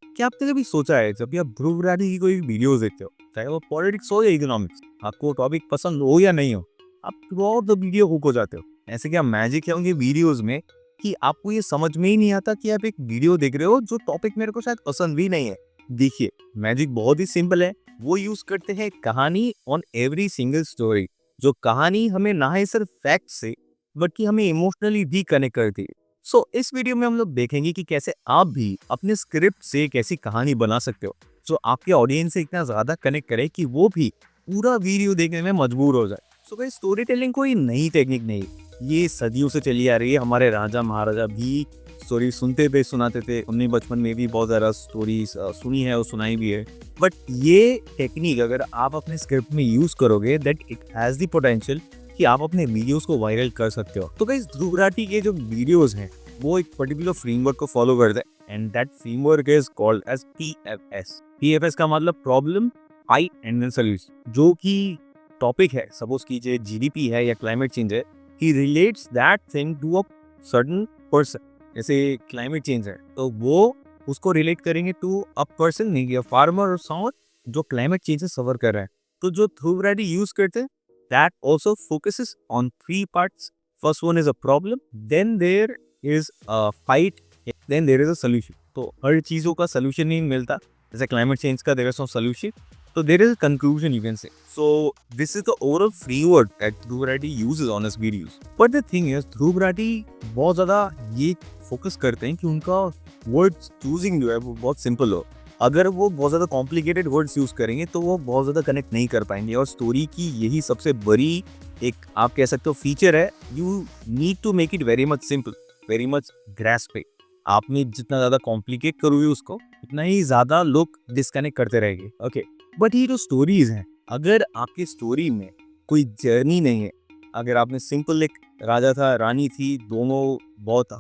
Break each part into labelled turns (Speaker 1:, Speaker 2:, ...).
Speaker 1: क्या आपने कभी सोचा है जब भी आप ध्रुव राठी की कोई वीडियोस देखते हो, चाहे वो पॉलिटिक्स हो या इकोनॉमिक्स, आपको टॉपिक पसंद हो या नहीं हो, आप through out the video hook हो जाते हो। ऐसे क्या मैजिक है उनकी वीडियोस में कि आपको ये समझ में ही नहीं आता कि आप एक वीडियो देख रहे हो जो टॉपिक मेरे को शायद पसंद भी नहीं है। देखिए, मैजिक बहुत ही सिंपल है। वो यूज करते हैं कहानी ऑन एवरी सिंगल स्टोरी। जो कहानी हमें ना ही सिर्फ फैक्ट से बल्कि हमें इमोशनली भी कनेक्ट करती है। इस वीडियो में हम लोग देखेंगे कि कैसे आप भी अपने स्क्रिप्ट से एक ऐसी कहानी बना सकते हो जो आपके ऑडियंस से इतना ज्यादा कनेक्ट करे कि वो भी पूरा वीडियो देखने में मजबूर हो जाए। भाई, स्टोरी टेलिंग कोई नई टेक्निक नहीं, ये सदियों से चली आ रही है। हमारे राजा महाराजा भी स्टोरी सुनते पे सुनाते थे। हमने बचपन में भी बहुत ज़्यादा स्टोरीज सुनी है और सुनाई भी है। बट ये टेक्निक अगर आप अपने स्क्रिप्ट में यूज करोगे, that it has the potential कि आप अपने वीडियोस को वायरल कर सकते हो। तो गाइस, ध्रुव राठी के जो वीडियोस हैं वो एक पर्टिकुलर फ्रेमवर्क को फॉलो करते हैं, and that framework is called as PFS. PFS का मतलब problem, fight and then solution. जो कि टॉपिक है, सपोज कीजिए जीडीपी है या क्लाइमेट चेंज है, he relates that thing to a certain person. जैसे क्लाइमेट चेंज है तो वो उसको रिलेट करेंगे टू अ पर्सन, नहीं अ फार्मर और समवन जो क्लाइमेट चेंज से सफर कर रहे हैं। तो जो ध्रुव राठी यूज करते हैं, that also focuses on three parts. First one is a problem, then there is a fight, then there is a solution. तो हर चीजों का solution नहीं मिलता। जैसे climate change का there is no solution, so there is a conclusion you can say. So this is the overall framework that Dhruv Rathi uses on his videos. But the thing is, Dhruv Rathi बहुत ज़्यादा ये focus करते हैं कि उनका words choosing जो है वो बहुत simple हो। अगर वो बहुत ज़्यादा कॉम्प्लिकेटेड वर्ड्स यूज़ करेंगे तो वो बहुत ज़्यादा कनेक्ट नहीं कर पाएंगे। और स्टोरी की यही सबसे बड़ी एक आप कह सकते हो फीचर है। You need to make it very much simple, very much grasping. आपने जितना ज़्यादा कॉम्प्लिकेट करोगे उसको, उतना ही ज़्यादा लोग डिस्कनेक्ट करते रहेंगे। ओके, बट ये जो स्टोरीज हैं, अगर आपकी स्टोरी में कोई जर्नी नहीं है, अगर आपने सिंपल एक राजा था, रानी थी, दोनों बहुत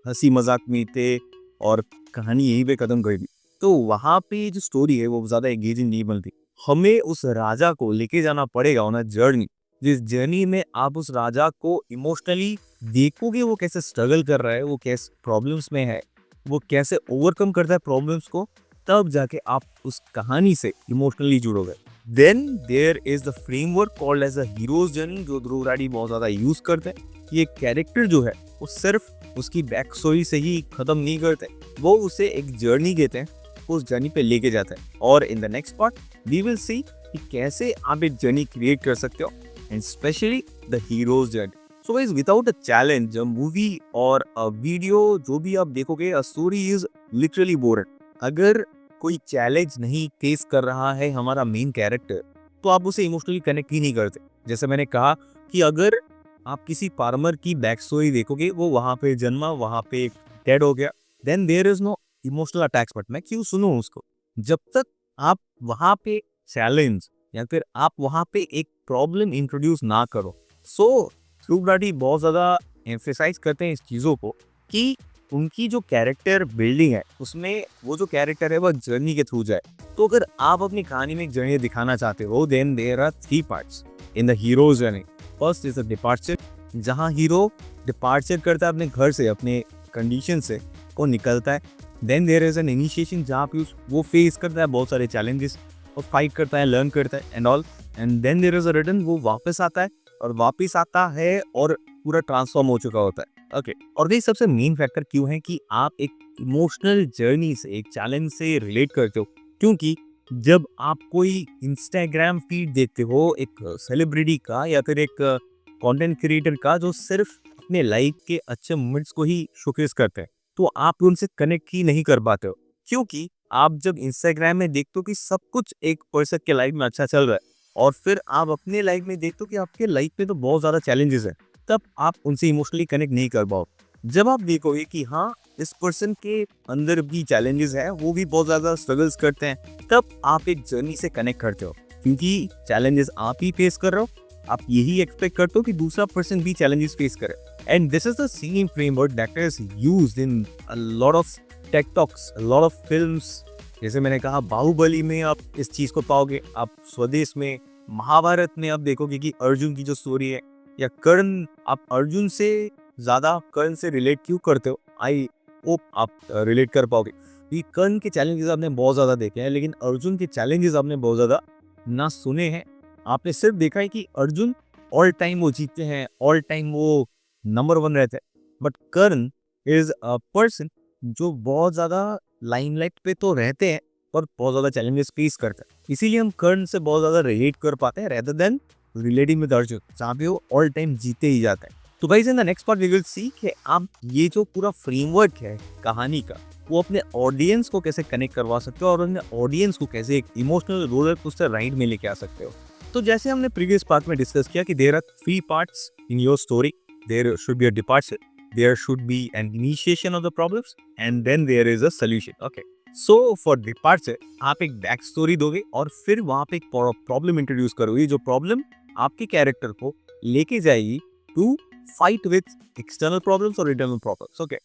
Speaker 1: हंसी मजाक में थे और कहानी यहीं पे खत्म कर दी, तो वहाँ पे जो स्टोरी है वो ज़्यादा एंगेजिंग नहीं बनती। हमें उस राजा को लेके जाना पड़ेगा ऑन अ जर्नी, जिस जर्नी में आप उस राजा को इमोशनली देखोगे, वो कैसे स्ट्रगल कर रहा है, वो कैसे प्रॉब्लम्स में है, वो कैसे ओवरकम करता है प्रॉब्लम्स को, तब जाके आप उस कहानी से इमोशनली जुड़ोगे। Then there is the framework called as a hero's journey, जो ध्रुव राठी बहुत ज़्यादा यूज करते हैं। ये कैरेक्टर जो है वो सिर्फ उसकी बैक स्टोरी से ही खत्म नहीं करते, वो उसे एक जर्नी देते हैं, उस जर्नी पे लेके जाता है। और in the next part we will see कि कैसे आप एक जर्नी क्रिएट कर सकते हो, and specially the heroes journey. So guys, without a challenge, a movie और अ वीडियो जो भी आप देखोगे, a story is literally boring. अगर कोई चैलेंज नहीं फेस कर रहा है हमारा मेन कैरेक्टर, तो आप उसे इमोशनली कनेक्ट ही नहीं करते। जैसे मैंने कहा कि अगर आप किसी फार्मर की बैक स्टोरी देखोगे, वो वहां पे जन्मा, वहां पे डेड हो गया, then there is no emotional attach. But मैं क्यों सुनूं उसको, जब तक आप वहां पे चैलेंज या फिर आप वहां पे एक प्रॉब्लम इंट्रोड्यूस ना करो। ध्रुव राठी बहुत ज्यादा एम्फेसाइज करते हैं इस चीजों को कि उनकी जो कैरेक्टर बिल्डिंग है उसमें वो जो कैरेक्टर है वो जर्नी के थ्रू जाए। तो अगर आप अपनी कहानी में एक जर्नी दिखाना चाहते हो, then there are three parts in the heroes journey. First is the departure, जहां हीरो डिपार्चर करता है अपने घर से, अपने कंडीशन से को निकलता है। Then there is an initiation, जहाँ पे वो फेस करता है बहुत सारे चैलेंजेस और फाइट करता है, लर्न करता है and all. And then there is a return, वो वापस आता है और वापस आता है और पूरा ट्रांसफॉर्म हो चुका होता है। ओके, और ये सबसे मेन फैक्टर क्यों है कि आप एक इमोशनल जर्नी से, एक चैलेंज से रिलेट करते हो, क्योंकि जब आप कोई इंस्टाग्राम फीड देखते हो एक सेलिब्रिटी का या फिर एक कंटेंट क्रिएटर का जो सिर्फ अपने लाइफ के अच्छे मोमेंट्स को ही शोकेस करते हैं, तो आप उनसे कनेक्ट ही नहीं कर पाते हो। क्योंकि आप जब इंस्टाग्राम में देखते हो कि सब कुछ एक पर्सन के लाइफ में अच्छा चल रहा है, और फिर आप अपने लाइफ में देखते हो कि आपके लाइफ में तो बहुत ज्यादा चैलेंजेस हैं, तब आप उनसे इमोशनली कनेक्ट नहीं कर पाओ। जब आप देखोगे कि हाँ, इस पर्सन के अंदर भी चैलेंजेस है, वो भी बहुत ज्यादा स्ट्रगल्स करते हैं, तब आप एक जर्नी से कनेक्ट करते हो। क्योंकि चैलेंजेस आप ही फेस कर रहे हो, आप यही एक्सपेक्ट करते हो कि दूसरा पर्सन भी चैलेंजेस फेस करे। And this is the same framework that is used in a lot of Tech Talks, a lot of films. जैसे मैंने कहा, बाहुबली में आप इस चीज को पाओगे, आप स्वदेश में, महाभारत में आप देखोगे कि अर्जुन की जो स्टोरी है, या कर्ण, आप अर्जुन से ज्यादा कर्ण से रिलेट क्यों करते हो, आई होप आप रिलेट कर पाओगे। कि कर्ण के चैलेंजेस आपने बहुत ज़्यादा देखे हैं, लेकिन अर्जुन के चैलेंजेस आपने बहुत ज़्यादा ना सुने हैं। आपने सिर्फ देखा है कि अर्जुन ऑल टाइम वो जीतते हैं, ऑल टाइम वो नंबर 1 रहते हैं। But Karna is a person जो बहुत ज़्यादा लाइमलाइट पे तो रहते हैं, पर बहुत ज़्यादा चैलेंजेस फेस करते हैं। इसीलिए हम कर्ण से बहुत ज़्यादा रिलेट कर पाते हैं rather than relating with Arjun, जहाँ पे वो ऑल टाइम जीते ही जाते हैं। तो guys in the next part we will see कि आप ये जो पूरा फ्रेमवर्क है कहानी का, वो अपने ऑडियंस को कैसे कनेक्ट करवा सकते हो और अपने ऑडियंस को कैसे एक इमोशनल रोलर कोस्टर राइड में लेके आ सकते हो। तो जैसे हमने प्रीवियस पार्ट में डिस्कस किया कि there are 3 parts in your story. There should be a departure, there should be an initiation of the problems and then there is a solution. Okay, so for departure आप एक back story दोगे और फिर वहां पे एक problem introduce करोगे, जो प्रॉब्लम आपके कैरेक्टर को लेके जाएगी to fight with external problems और इंटरनल प्रॉब्लम्स। ओके,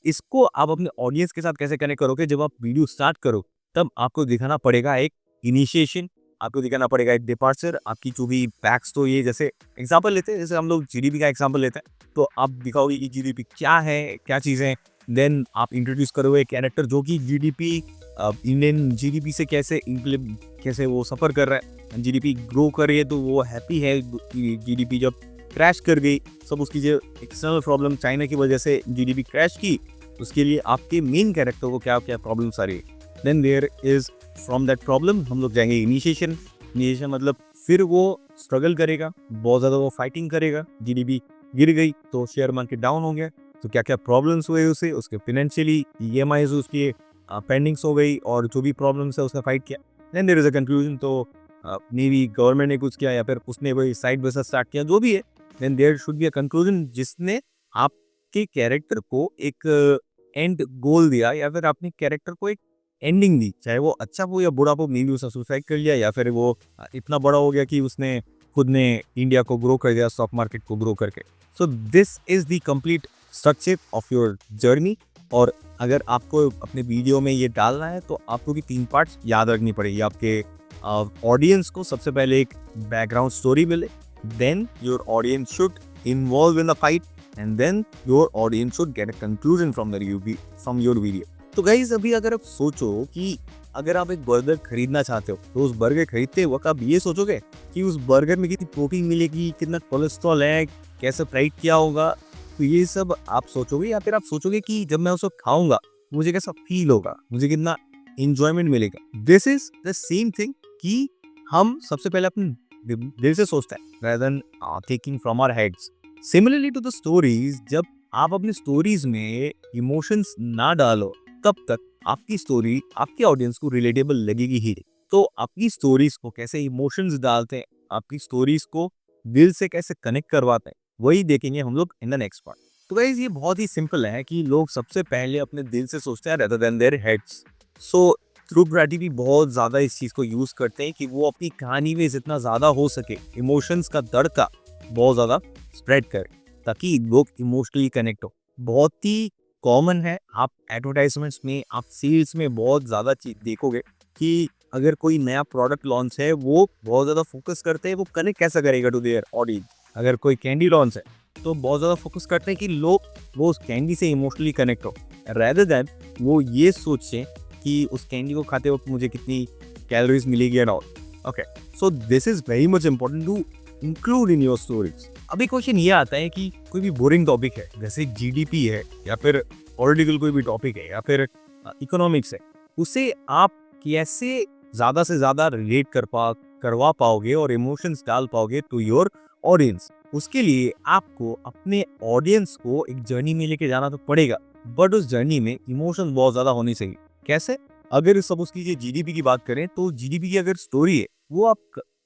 Speaker 1: इसको आप अपने ऑडियंस के साथ कैसे कनेक्ट करोगे? जब आप वीडियो स्टार्ट करो तब आपको दिखाना पड़ेगा एक इनिशिएशन, आपको दिखाना पड़ेगा एक डिपार्चर, आपकी जो भी बैक स्टोरी है। जैसे एग्जांपल लेते हैं, जैसे हम लोग जीडीपी का एग्जांपल लेते हैं, तो आप दिखाओगे कि जीडीपी क्या है, क्या चीज़ें। देन आप इंट्रोड्यूस करोगे एक कैरेक्टर जो कि जीडीपी इंडियन जीडीपी से कैसे वो सफ़र कर रहा है। जीडीपी ग्रो कर रही है तो वो हैप्पी है। जीडीपी जब क्रैश कर गई, सब उसकी जो एक्सटर्नल प्रॉब्लम चाइना की वजह से जीडीपी क्रैश की, उसके लिए आपके मेन कैरेक्टर को क्या क्या प्रॉब्लम्स आ रही है। Then there is from that problem हम लोग जाएंगे इनिशिएशन। इनिशिएशन मतलब फिर वो स्ट्रगल करेगा, बहुत ज़्यादा वो फाइटिंग करेगा। जीडीपी गिर गई तो शेयर मार्केट डाउन हो गया, तो क्या क्या प्रॉब्लम्स हुए उसे, उसके फिनेंशियली ईएमआईज उसकी पेंडिंग्स हो गई और जो भी प्रॉब्लम्स है उसका फाइट किया। Then there is a conclusion, तो मे बी गवर्नमेंट ने कुछ किया या फिर उसने वही साइड बिजनेस स्टार्ट किया, जो भी है। Then there should be a conclusion जिसने आपके कैरेक्टर को एक एंड गोल दिया या फिर आपने कैरेक्टर को एक एंडिंग दी, चाहे वो अच्छा हो या बुरा हो। मे बी उसने सुसाइड कर लिया या फिर वो इतना बड़ा हो गया कि उसने खुद ने इंडिया को ग्रो कर दिया, स्टॉक मार्केट को ग्रो करके। सो this is the complete structure of your journey. और अगर आपको अपने वीडियो में ये डालना है तो आपको भी 3 पार्ट्स याद रखनी पड़ेगी। आपके ऑडियंस को सबसे पहले एक बैकग्राउंड स्टोरी मिले, then your audience should involve in the fight, and then your audience should get a conclusion from your video. तो गाइज अभी अगर आप सोचो कि अगर आप एक बर्गर खरीदना चाहते हो तो उस बर्गर खरीदते वक्त आप ये सोचोगे कि उस बर्गर में कितनी प्रोटीन मिलेगी, कितना कोलेस्ट्रॉल है, कैसे फ्राइड किया होगा, तो ये सब आप सोचोगे। या फिर आप सोचोगे कि जब मैं उसको खाऊंगा मुझे कैसा फील होगा, मुझे कितना इंजॉयमेंट मिलेगा। This is the same thing कि हम सबसे पहले अपने दिल से सोचते हैं rather than thinking from our heads. Similarly to the stories, जब आप अपनी स्टोरीज में इमोशंस ना डालो तब तक आपकी स्टोरी आपके ऑडियंस को रिलेटेबल लगेगी ही नहीं। तो आपकी स्टोरीज को कैसे इमोशंस डालते हैं, आपकी स्टोरीज को दिल से कैसे कनेक्ट करवाते हैं, वही देखेंगे हम लोग इन द नेक्स्ट पार्ट। तो गाइस ये बहुत ही सिंपल है कि लोग सबसे पहले अपने दिल से सोचते हैं rather than their heads. सो ध्रुव राठी भी बहुत ज़्यादा इस चीज़ को यूज़ करते हैं कि वो अपनी कहानी में जितना ज़्यादा हो सके इमोशंस का तड़का बहुत ज़्यादा स्प्रेड करें ताकि लोग इमोशनली कनेक्ट हो। बहुत ही कॉमन है, आप एडवर्टाइजमेंट्स में, आप सेल्स में बहुत ज़्यादा चीज देखोगे कि अगर कोई नया प्रोडक्ट लॉन्च है वो बहुत ज़्यादा फोकस करते हैं वो कनेक्ट कैसा करेगा टू देयर ऑडियंस। अगर कोई कैंडी लॉन्च है तो बहुत ज़्यादा फोकस करते हैं कि लोग वो उस कैंडी से इमोशनली कनेक्ट हो, रेदर देन वो ये सोचें कि उस कैंडी को खाते वक्त मुझे कितनी कैलोरीज मिलेगी and all. Okay, so this is very much important to include in your stories. अभी क्वेश्चन ये आता है कि कोई भी बोरिंग टॉपिक है जैसे जीडीपी है या फिर पॉलिटिकल कोई भी टॉपिक है या फिर इकोनॉमिक्स है, उसे आप कैसे ज़्यादा से ज़्यादा रिलेट करवा पाओगे और इमोशंस डाल पाओगे टू योर ऑडियंस। उसके लिए आपको अपने ऑडियंस को एक जर्नी में लेके जाना तो पड़ेगा, बट उस जर्नी में इमोशंस बहुत ज़्यादा होनी चाहिए। कैसे? अगर सपोज कीजिए जीडीपी की बात करें तो जीडीपी की अगर स्टोरी है वो आप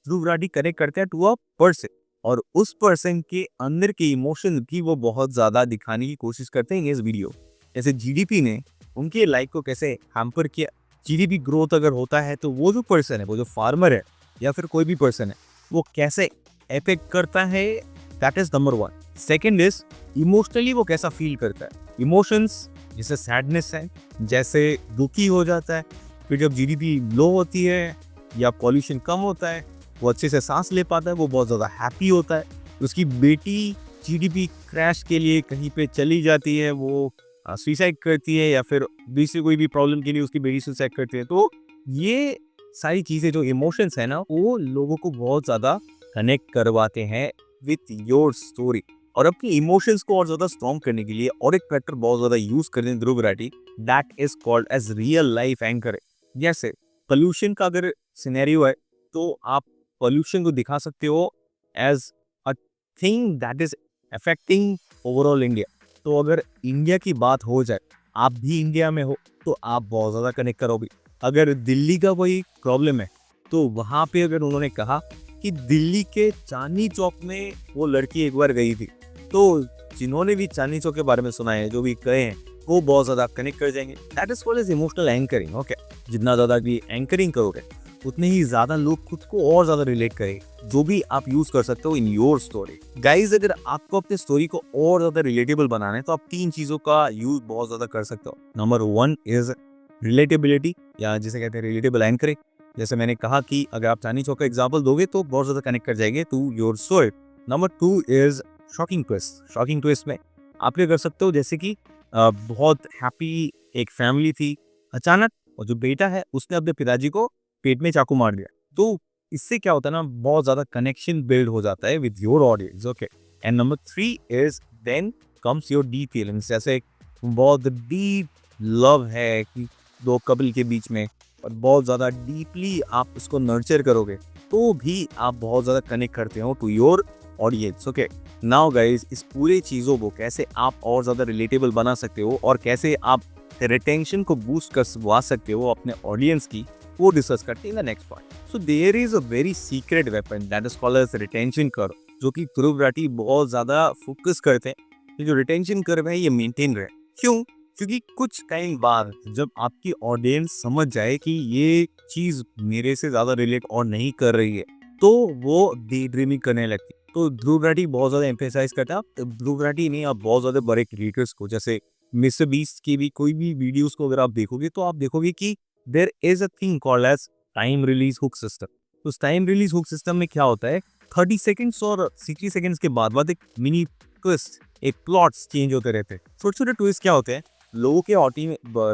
Speaker 1: ध्रुव राठी कनेक्ट करते हैं टू अ पर्सन और उस पर्सन के अंदर के इमोशन भी वो बहुत ज्यादा दिखाने की कोशिश करते हैं इस वीडियो। जैसे जीडीपी ने उनके लाइफ को कैसे हैम्पर किया। जीडीपी ग्रोथ अगर होता है तो वो जो पर्सन है, वो जो फार्मर है या फिर कोई भी पर्सन है, वो कैसे इफेक्ट करता है, that is number 1। Second is emotionally वो कैसा फील करता है। इमोशंस जैसे सैडनेस है, जैसे दुखी हो जाता है, फिर जब जीडीपी लो होती है या पॉल्यूशन कम होता है वो अच्छे से सांस ले पाता है, वो बहुत ज़्यादा हैप्पी होता है। उसकी बेटी जीडीपी क्रैश के लिए कहीं पे चली जाती है, वो सुसाइड करती है या फिर दूसरी कोई भी प्रॉब्लम के लिए उसकी बेटी सुसाइड करती है। तो ये सारी चीज़ें जो इमोशंस है ना, वो लोगों को बहुत ज़्यादा कनेक्ट करवाते हैं विथ योर स्टोरी। और अपनी इमोशंस को और ज़्यादा स्ट्रॉन्ग करने के लिए और एक फैक्टर बहुत ज़्यादा यूज़ करते हैं Dhruv Rathee, that is called as real life anchor. जैसे पोल्यूशन का अगर सिनेरियो है, तो आप पोल्यूशन को दिखा सकते हो as a thing that is affecting overall India. तो अगर इंडिया की बात हो जाए, आप भी इंडिया में हो, तो आप बहुत ज़्यादा कनेक्ट करोगे। अगर दिल्ली का कोई प्रॉब्लम है, तो वहाँ पे अगर उन्होंने कहा कि दिल्ली के चांदनी चौक में वो लड़की एक बार गई थी, तो जिन्होंने भी चांदनी चौक के बारे में सुना है, जो भी कहे हैं, वो बहुत ज़्यादा कनेक्ट कर जाएंगे। That is called as emotional anchoring. Okay, जितना ज़्यादा भी एंकरिंग करोगे, उतने ही ज़्यादा लोग खुद को और ज़्यादा रिलेट करेंगे, जो भी आप यूज़ कर सकते हो इन योर स्टोरी। गाइज, अगर आपको अपने स्टोरी को और ज़्यादा रिलेटेबल बनाना है, तो आप 3 चीज़ों का यूज़ बहुत ज़्यादा कर सकते हो। नंबर 1 इज रिलेटेबिलिटी, या जिसे कहते हैं रिलेटेबल एंकरिंग। जैसे मैंने कहा कि अगर आप चांदनी चौक का एग्जाम्पल दोगे, तो बहुत ज़्यादा कनेक्ट कर जाएंगे to your story. Number 2 is shocking twist. Shocking twist में आप ये कर सकते हो, जैसे कि बहुत हैप्पी एक फैमिली थी, अचानक और जो बेटा है उसने अपने पिताजी को पेट में चाकू मार दिया। तो इससे क्या होता है ना, बहुत ज़्यादा कनेक्शन बिल्ड हो जाता है with your audience. Okay, and number 3 is then comes your deep feelings. जैसे एक बहुत डीप लव है कि दो कपल के बीच में, और बहुत ज़्यादा डीपली आप उसको नर्चर करोगे, तो भी आप बहुत ज़्यादा कनेक्ट करते हो to your audience. Okay, now guys, इस पूरे चीज़ों को कैसे आप और ज़्यादा रिलेटेबल बना सकते हो और कैसे आप रिटेंशन को बूस्ट करवा सकते हो अपने ऑडियंस की, वो डिस्कस करते हैं in the next part. So there is a very secret weapon that is called as retention curve, जो कि ध्रुव राठी बहुत ज़्यादा फोकस करते हैं। ये जो रिटेंशन कर्व है, ये मेंटेन रहे। क्यों? क्योंकि कुछ टाइम बाद जब आपकी ऑडियंस समझ जाए कि ये चीज़ मेरे से ज़्यादा रिलेट और नहीं कर रही है, तो वो डे ड्रीमिंग करने लगती है। तो ध्रुव राठी बहुत ज़्यादा एम्फेसाइज करता है। ध्रुव राठी नहीं, आप बहुत ज़्यादा बड़े क्रिएटर्स को, जैसे मिस्टर बीस्ट की भी कोई भी वीडियोस को अगर आप देखोगे, तो आप देखोगे कि there is a thing called as time release hook system. तो उस टाइम रिलीज हुक सिस्टम में क्या होता है, 30 सेकंड्स और 60 सेकंड्स के बाद एक मिनी ट्विस्ट, एक प्लॉट्स चेंज होते रहते हैं। छोटे छोटे ट्विस्ट क्या होते हैं, लोगों के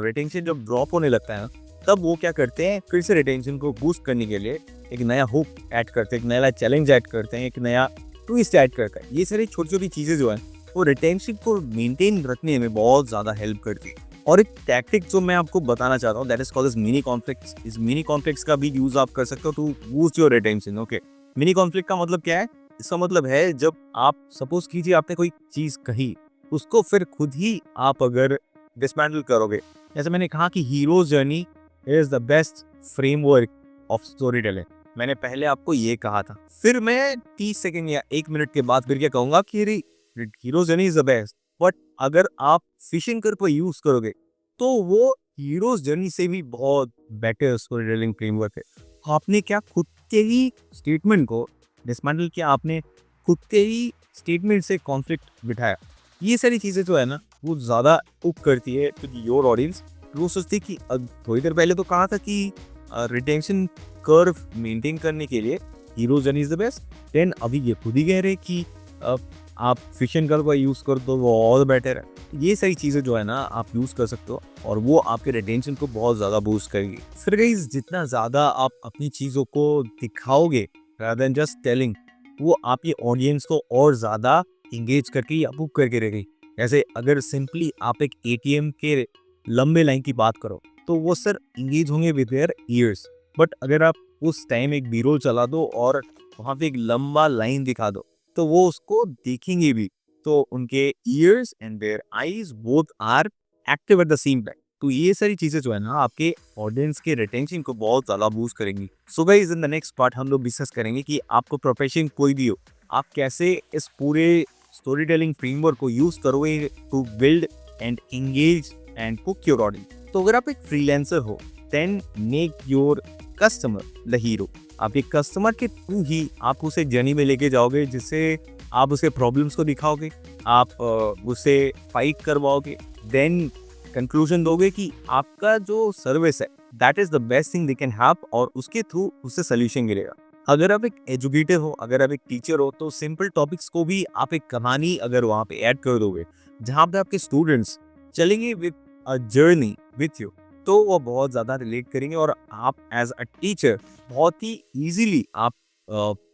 Speaker 1: रिटेंशन जब ड्रॉप होने लगता है ना, तब वो क्या करते हैं, फिर से रिटेंशन को बूस्ट करने के लिए एक नया हुक ऐड करते हैं, एक नया चैलेंज ऐड करते हैं, एक नया ट्विस्ट ऐड करता है। ये सारी छोटी छोटी चीज़ें जो है, वो रिटेंशन को मेंटेन रखने में बहुत ज़्यादा हेल्प करती है। और एक टैक्टिक जो मैं आपको बताना चाहता हूँ, that is called as mini conflicts. इस मिनी कॉन्फ्लिक्ट्स का भी यूज आप कर सकते हो to boost your retention. Okay, mini conflict का मतलब क्या है? इसका मतलब है, जब आप सपोज कीजिए आपने कोई चीज़ कही, उसको फिर खुद ही आप अगर डिसमेंटल करोगे। जैसे मैंने कहा कि heroes journey is the best framework of story telling, मैंने पहले आपको ये कहा था। फिर मैं 30 सेकंड या 1 मिनट के बाद फिर क्या कहूंगा कि heroes journey is the best, but अगर आप फिशिंग कर पर यूज करोगे, तो वो हीरोज जर्नी से भी बहुत बेटर स्टोरी टेलिंग फ्रेमवर्क है। आपने क्या खुद के ही स्टेटमेंट को डिसमेंटल किया, आपने खुद के ही स्टेटमेंट से कॉन्फ्लिक्ट बिठाया। ये सारी चीज़ें जो है ना, वो ज़्यादा उप करती है टू योर ऑडियंस। वो सोचती कि थोड़ी देर पहले तो कहा था कि रिटेंशन कर्व मेंटेन करने के लिए hero journey is the best, then अभी ये खुद ही कह रहे कि आप फिशन कर्व का यूज़ कर दो, वो और बेटर है। ये सारी चीज़ें जो है ना, आप यूज़ कर सकते हो और वो आपके रिटेंशन को बहुत ज़्यादा बूस्ट करेगी। फिर गाइस, जितना ज़्यादा आप अपनी चीज़ों को दिखाओगे rather than just टेलिंग, वो आपकी ऑडियंस को और ज़्यादा इंगेज करके या बुक करके रहेगी। जैसे अगर सिंपली आप एक एटीएम के लंबे लाइन की बात करो, तो वो सर इंगेज होंगे विद देयर ईयर्स। बट अगर आप उस टाइम एक बी रोल चला दो और वहाँ पे एक लंबा लाइन दिखा दो, तो वो उसको देखेंगे भी। तो उनके ears and their eyes both are active at the same time. तो ये सारी चीज़ें जो है ना, आपके ऑडियंस के रिटेंशन को बहुत ज़्यादा बूस्ट करेंगी। So guys, in the next part हम लोग डिस्कस करेंगे कि आपको प्रोफेशन कोई भी हो, आप कैसे इस पूरे स्टोरी टेलिंग फ्रेमवर्क को यूज़ करोगे to build and engage and cook your audience. तो अगर आप एक फ्रीलांसर हो, then make your customer the hero. आप एक कस्टमर के थ्रू ही आप उसे जर्नी में लेके जाओगे, जिससे आप उसके प्रॉब्लम्स को दिखाओगे, आप उसे फाइट करवाओगे, देन कंक्लूजन दोगे कि आपका जो सर्विस है that is the best thing they can have, और उसके थ्रू उससे सोल्यूशन मिलेगा। अगर आप एक एजुकेटर हो, अगर आप एक टीचर हो, तो सिंपल टॉपिक्स को भी आप एक कहानी अगर वहाँ पे ऐड कर दोगे, जहाँ पे आपके स्टूडेंट्स चलेंगे with a journey with you, तो वो बहुत ज़्यादा रिलेट करेंगे और आप एज अ टीचर बहुत ही इजीली आप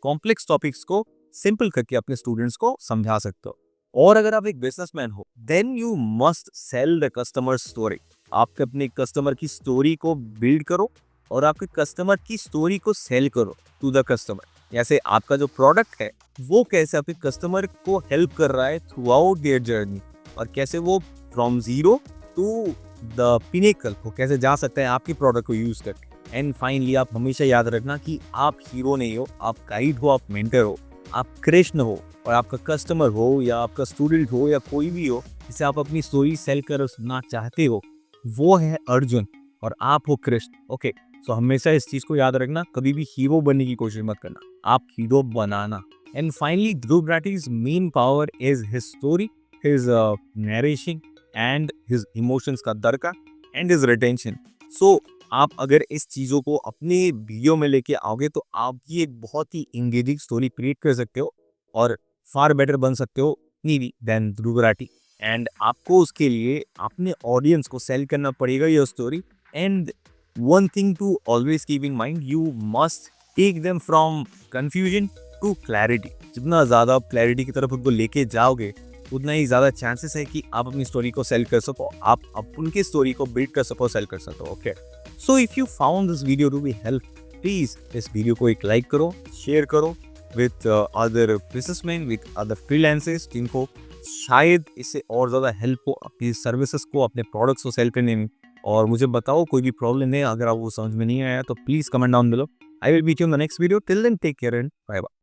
Speaker 1: कॉम्प्लेक्स टॉपिक्स को सिंपल करके अपने स्टूडेंट्स को समझा सकते हो। और अगर आप एक बिजनेसमैन हो, then you must sell the customer story. आपके अपने कस्टमर की स्टोरी को बिल्ड करो और आपके कस्टमर की स्टोरी को सेल करो टू द कस्टमर। जैसे आपका जो प्रोडक्ट है वो कैसे आपके कस्टमर को हेल्प कर रहा है थ्रू आउट देयर जर्नी, और कैसे वो from zero to the pinnacle को कैसे जा सकते हैं आपकी प्रोडक्ट को यूज करके। एंड फाइनली आप हमेशा याद रखना कि आप हीरो नहीं हो, आप गाइड हो, आप मेंटर हो, आप कृष्ण हो, और आपका कस्टमर हो या आपका स्टूडेंट हो या कोई भी हो जिसे आप अपनी स्टोरी सेल कर सुनना चाहते हो, वो है अर्जुन और आप हो कृष्ण। ओके, सो हमेशा इस चीज को याद रखना, कभी भी हीरो बनने की कोशिश मत करना, आप हीरो बनाना। And finally Dhruv Rathee's main power is his story, his narration and his emotions का दरका एंड हिज रिटेंशन। सो आप अगर इस चीज़ों को अपने वीडियो में लेके आओगे तो आप ये एक बहुत ही इंगेजिंग स्टोरी क्रिएट कर सकते हो और फार बेटर बन सकते हो नीवी देन ध्रुव राठी। एंड आपको उसके लिए अपने ऑडियंस को सेल करना पड़ेगा ये story. And one thing to always keep in mind, you must take them from confusion to clarity. जितना ज़्यादा आप क्लैरिटी की तरफ उनको लेके जाओगे उतना ही ज़्यादा चांसेस है कि आप अपनी स्टोरी को सेल कर सको, आप उनकी स्टोरी को बिल्ड कर सको, सेल कर सको। Okay, so if you found this video to be help, please इस वीडियो को एक लाइक करो, शेयर करो with other businessman, with other freelancers जिनको शायद इससे और ज़्यादा हेल्प हो अपनी सर्विसेज को, अपने प्रोडक्ट्स को सेल करने में। और मुझे बताओ कोई भी प्रॉब्लम है, अगर आप वो समझ में नहीं आया तो please comment down below. I will meet you in the next video. Till then take care and bye bye.